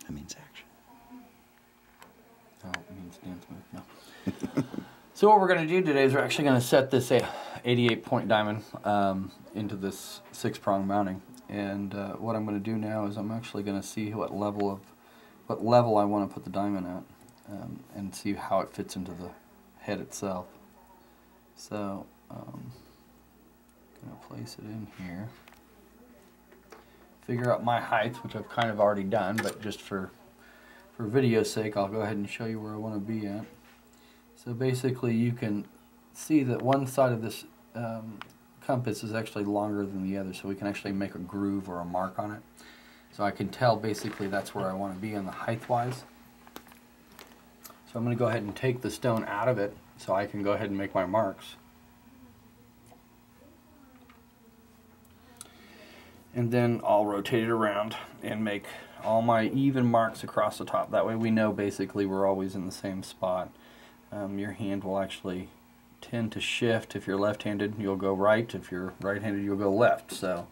That means action. Oh, it means dance move. No. So what we're going to do today is we're actually going to set this 88 point diamond into this 6-prong mounting. And what I'm going to do now is I'm actually going to see what level I want to put the diamond at, and see how it fits into the head itself. So I'm going to place it in here. Figure out my height, which I've kind of already done, but just for video's sake, I'll go ahead and show you where I want to be at. So basically, you can see that one side of this compass is actually longer than the other, so we can actually make a groove or a mark on it. So I can tell basically that's where I want to be on the height-wise. So I'm going to go ahead and take the stone out of it so I can go ahead and make my marks. And then I'll rotate it around and make all my even marks across the top. That way we know basically we're always in the same spot. Your hand will actually tend to shift. If you're left-handed, you'll go right. If you're right-handed, you'll go left. So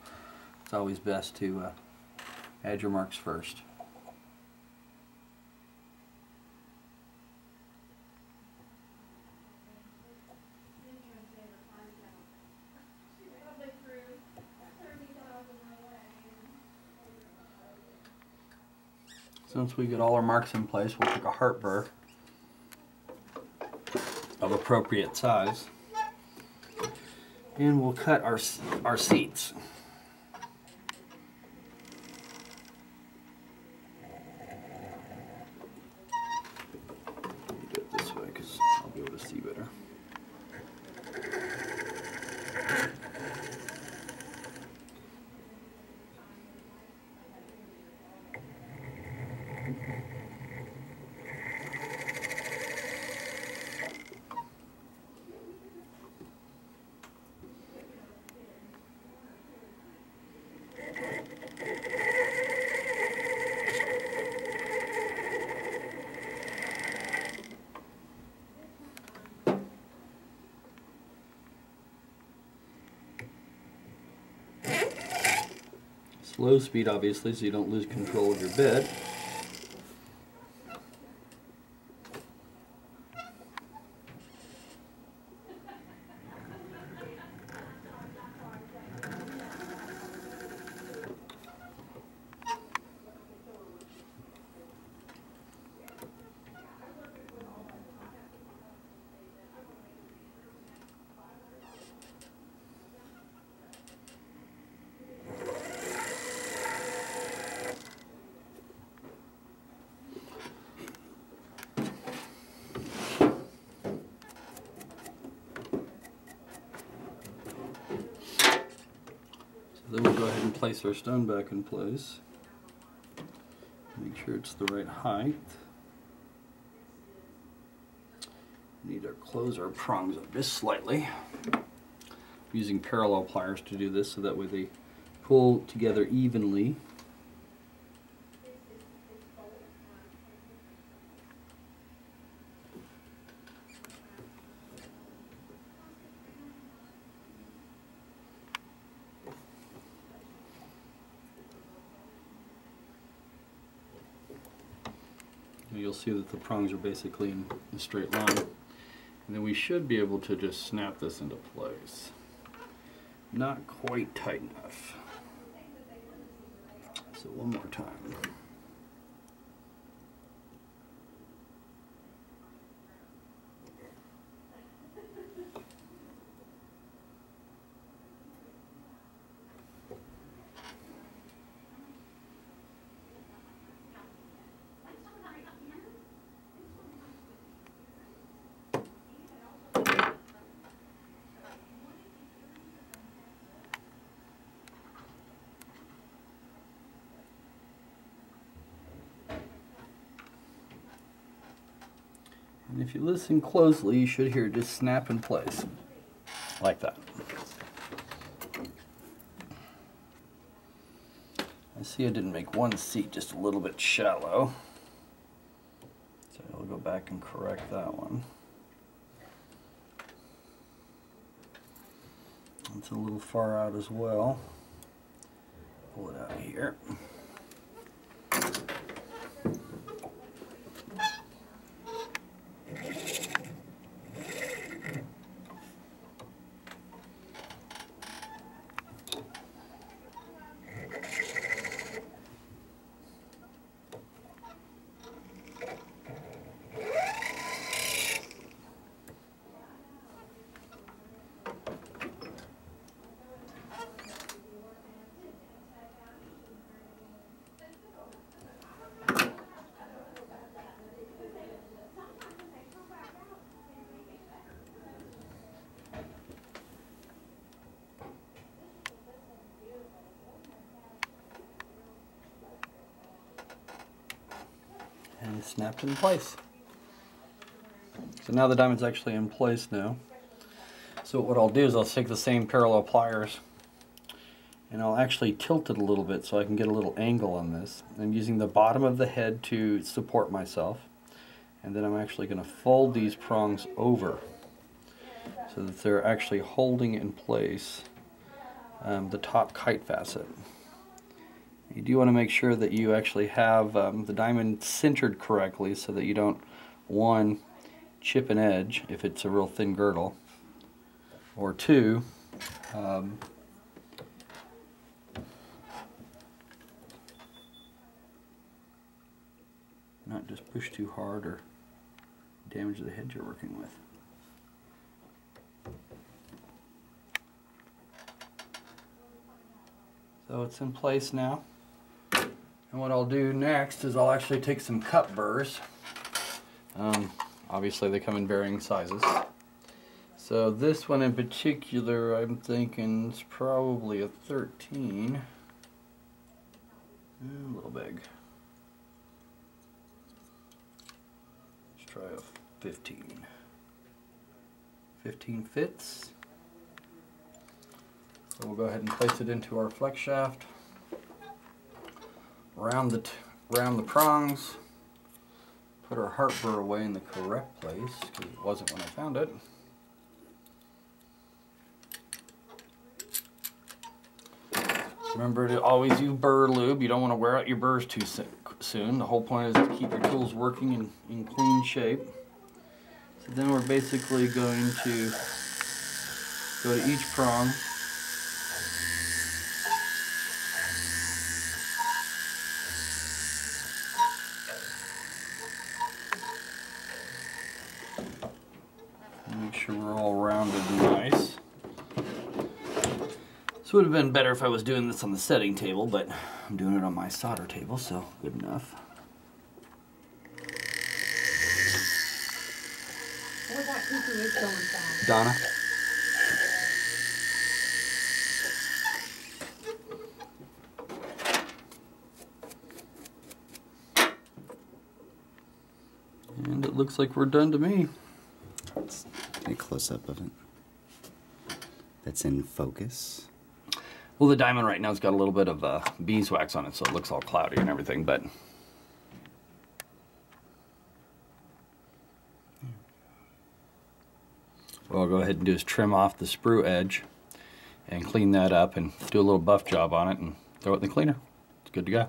it's always best to add your marks first. Once we get all our marks in place, we'll take a heart burr of appropriate size, and we'll cut our seats. Let me do it this way because I'll be able to see better. Slow speed, obviously, so you don't lose control of your bit. Then we'll go ahead and place our stone back in place. Make sure it's the right height. We need to close our prongs up just slightly. I'm using parallel pliers to do this so that way they pull together evenly. You'll see that the prongs are basically in a straight line. And then we should be able to just snap this into place. Not quite tight enough. So one more time. And if you listen closely, you should hear it just snap in place, like that. I see I didn't make one seat just a little bit shallow, so I'll go back and correct that one. It's a little far out as well. Pull it out of here. and snapped in place. So now the diamond's actually in place now. So what I'll do is I'll take the same parallel pliers and I'll actually tilt it a little bit so I can get a little angle on this. I'm using the bottom of the head to support myself, and then I'm actually going to fold these prongs over so that they're actually holding in place the top kite facet. You do want to make sure that you actually have the diamond centered correctly so that you don't, one, chip an edge if it's a real thin girdle, or two, not just push too hard or damage the head you're working with. So it's in place now. And what I'll do next is I'll actually take some cut burrs. Obviously they come in varying sizes. So this one in particular, I'm thinking it's probably a 13. A little big. Let's try a 15. 15 fits. So we'll go ahead and place it into our flex shaft. Round the prongs. Put our heart burr away in the correct place, because it wasn't when I found it. Remember to always use burr lube. You don't want to wear out your burrs too soon. The whole point is to keep your tools working in clean shape. So then we're basically going to go to each prong. Make sure we're all rounded and nice. This would have been better if I was doing this on the setting table, but I'm doing it on my solder table, so good enough. What that cuckoo is going fast. Donna? And it looks like we're done to me. Let's get a close-up of it. That's in focus. Well, the diamond right now has got a little bit of beeswax on it, so it looks all cloudy and everything, but what I'll go ahead and do is trim off the sprue edge and clean that up and do a little buff job on it and throw it in the cleaner. It's good to go.